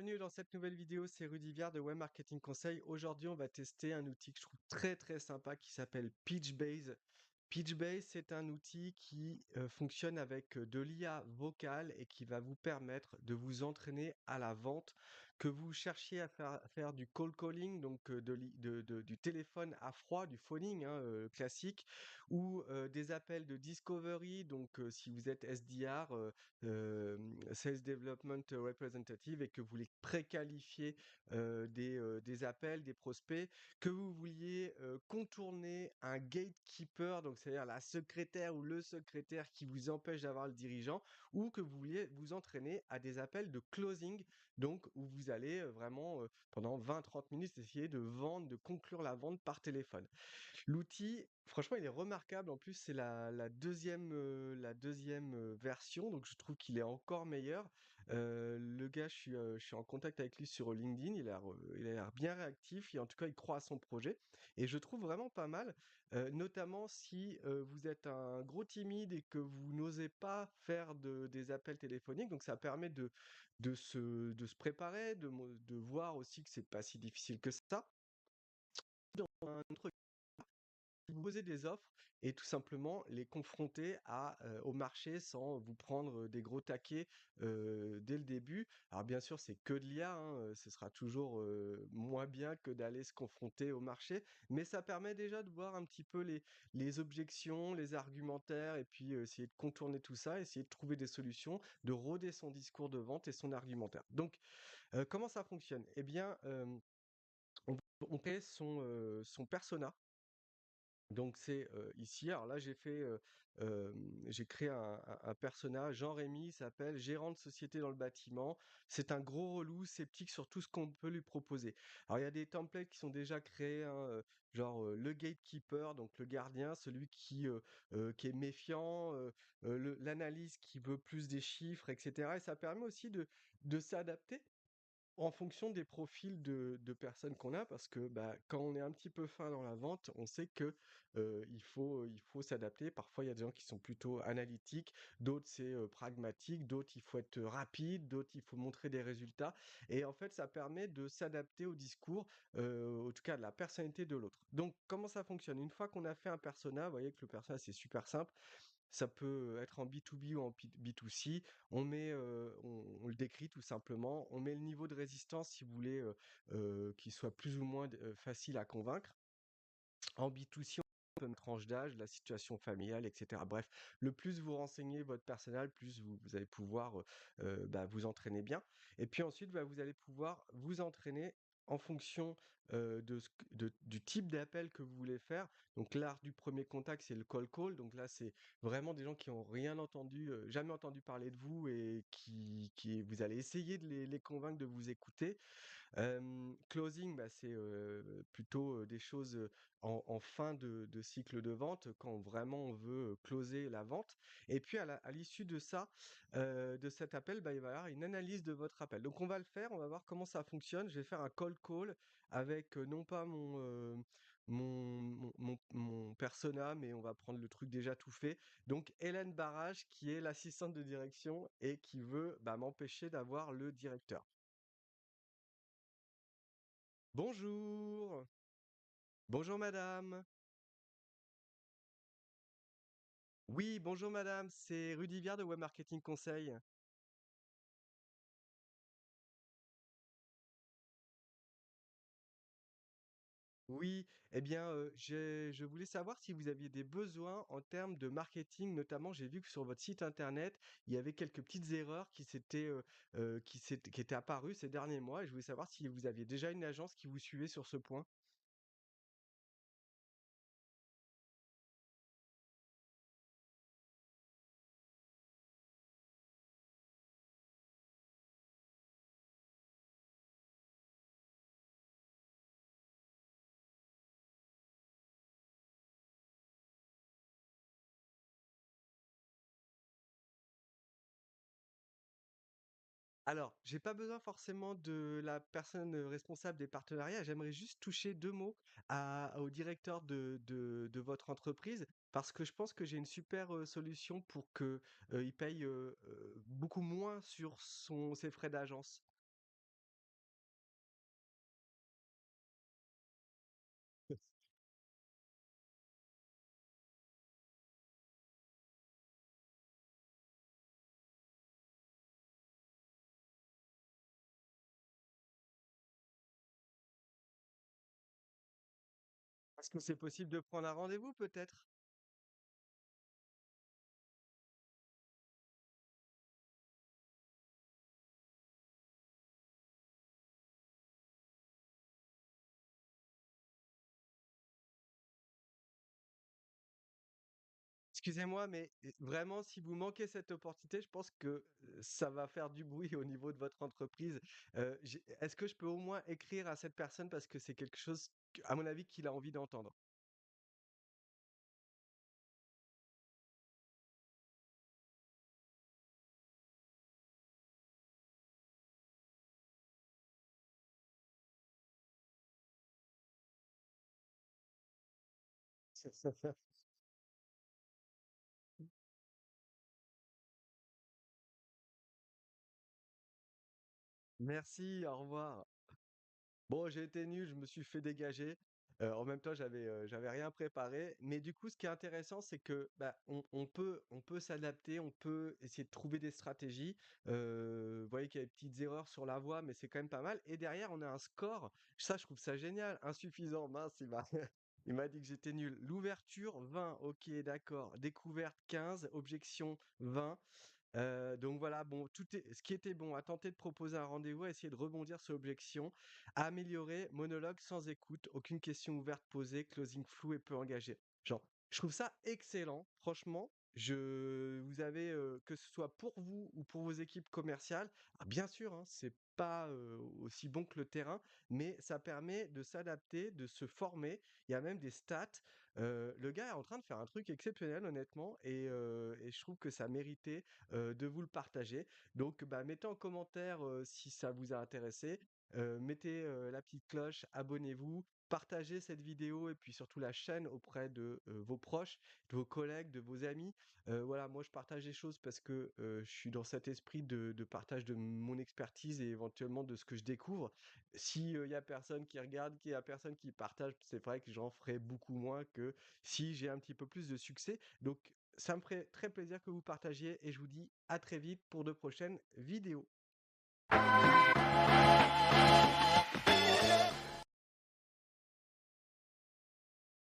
bienvenue dans cette nouvelle vidéo, c'est Rudy Viard de Web Marketing Conseil. Aujourd'hui, on va tester un outil que je trouve très très sympa qui s'appelle Pitchbase. Pitchbase, c'est un outil qui fonctionne avec de l'IA vocale et qui va vous permettre de vous entraîner à la vente. Que vous cherchiez à faire du cold calling, donc du téléphone à froid, du phoning hein, classique, ou des appels de discovery, donc si vous êtes SDR, Sales Development Representative, et que vous voulez préqualifier des appels, des prospects, que vous vouliez contourner un gatekeeper, donc c'est-à-dire la secrétaire ou le secrétaire qui vous empêche d'avoir le dirigeant, ou que vous vouliez vous entraîner à des appels de closing, donc où vous allez vraiment pendant 20-30 minutes essayer de vendre, de conclure la vente par téléphone. L'outil, franchement, il est remarquable. En plus, c'est la deuxième version, donc je trouve qu'il est encore meilleur. Le gars, je suis en contact avec lui sur LinkedIn. Il a l'air bien réactif. En tout cas, il croit à son projet. Et je trouve vraiment pas mal, notamment si vous êtes un gros timide et que vous n'osez pas faire des appels téléphoniques. Donc, ça permet de se préparer, de voir aussi que c'est pas si difficile que ça. Un autre Vous poser des offres et tout simplement les confronter au marché sans vous prendre des gros taquets dès le début. Alors bien sûr, c'est que de l'IA, hein, ce sera toujours moins bien que d'aller se confronter au marché, mais ça permet déjà de voir un petit peu les objections, les argumentaires, et puis essayer de contourner tout ça, essayer de trouver des solutions, de roder son discours de vente et son argumentaire. Donc, comment ça fonctionne? Eh bien, on crée son persona. Donc c'est, ici, alors là j'ai créé un personnage, Jean-Rémy, il s'appelle, gérant de société dans le bâtiment. C'est un gros relou, sceptique sur tout ce qu'on peut lui proposer. Alors il y a des templates qui sont déjà créés, hein, genre, le gatekeeper, donc le gardien, celui qui est méfiant, l'analyse qui veut plus des chiffres, et cetera, et ça permet aussi de s'adapter en fonction des profils de personnes qu'on a, parce que bah, quand on est un petit peu fin dans la vente, on sait que il faut s'adapter. Parfois, il y a des gens qui sont plutôt analytiques, d'autres c'est pragmatique, d'autres il faut être rapide, d'autres il faut montrer des résultats. Et en fait, ça permet de s'adapter au discours, en tout cas de la personnalité de l'autre. Donc, comment ça fonctionne? Une fois qu'on a fait un persona, vous voyez que le persona c'est super simple. Ça peut être en B2B ou en B2C. On le décrit tout simplement. On met le niveau de résistance si vous voulez qu'il soit plus ou moins facile à convaincre. En B2C, on peut mettre tranche d'âge, la situation familiale, etc. Bref, le plus vous renseignez votre personnel, plus vous allez pouvoir bah, vous entraîner bien. Et puis ensuite, bah, vous allez pouvoir vous entraîner en fonction du type d'appel que vous voulez faire. Donc l'art du premier contact, c'est le cold call. Donc là, c'est vraiment des gens qui ont rien entendu, jamais entendu parler de vous, et vous allez essayer de les convaincre de vous écouter. Closing, bah, c'est plutôt des choses en fin de cycle de vente, quand vraiment on veut closer la vente. Et puis à l'issue de ça, de cet appel, bah, il va y avoir une analyse de votre appel. Donc on va le faire, on va voir comment ça fonctionne. Je vais faire un cold call avec non pas mon persona, mais on va prendre le truc déjà tout fait. Donc Hélène Barrage, qui est l'assistante de direction et qui veut bah, m'empêcher d'avoir le directeur. Bonjour. Bonjour madame. Oui, bonjour madame, c'est Rudy Viard de Web Marketing Conseil. Oui, eh bien, je voulais savoir si vous aviez des besoins en termes de marketing. Notamment, j'ai vu que sur votre site internet, il y avait quelques petites erreurs qui étaient apparues ces derniers mois, et je voulais savoir si vous aviez déjà une agence qui vous suivait sur ce point. Alors, j'ai pas besoin forcément de la personne responsable des partenariats. J'aimerais juste toucher 2 mots au directeur de votre entreprise, parce que je pense que j'ai une super solution pour que il paye beaucoup moins sur ses frais d'agence. Est-ce que c'est possible de prendre un rendez-vous peut-être? Excusez-moi, mais vraiment, si vous manquez cette opportunité, je pense que ça va faire du bruit au niveau de votre entreprise. Est-ce que je peux au moins écrire à cette personne parce que c'est quelque chose, à mon avis, qu'il a envie d'entendre? Merci, au revoir. Bon, j'ai été nul, je me suis fait dégager. En même temps, j'avais rien préparé. Mais du coup, ce qui est intéressant, c'est que, bah, on peut s'adapter, on peut essayer de trouver des stratégies. Vous voyez qu'il y a des petites erreurs sur la voix, mais c'est quand même pas mal. Et derrière, on a un score. Ça, je trouve ça génial. Insuffisant, mince, il m'a il m'a dit que j'étais nul. L'ouverture, 20, OK, d'accord. Découverte, 15. Objection, 20. Donc voilà, bon, tout est ce qui était bon, à tenter de proposer un rendez-vous, à essayer de rebondir sur l'objection, à améliorer, monologue sans écoute, aucune question ouverte posée, closing flou et peu engagé. Genre, je trouve ça excellent, franchement. Vous avez, que ce soit pour vous ou pour vos équipes commerciales, bien sûr, hein, c'est pas aussi bon que le terrain, mais ça permet de s'adapter, de se former. Il y a même des stats. Le gars est en train de faire un truc exceptionnel, honnêtement, et je trouve que ça méritait de vous le partager. Donc, bah, mettez en commentaire si ça vous a intéressé. Mettez la petite cloche, abonnez-vous, partagez cette vidéo et puis surtout la chaîne auprès de vos proches, de vos collègues, de vos amis. Voilà, moi je partage les choses parce que je suis dans cet esprit de partage de mon expertise et éventuellement de ce que je découvre. Si il y a personne qui regarde, qu'il y a personne qui partage, c'est vrai que j'en ferai beaucoup moins que si j'ai un petit peu plus de succès. Donc, ça me ferait très plaisir que vous partagiez et je vous dis à très vite pour de prochaines vidéos.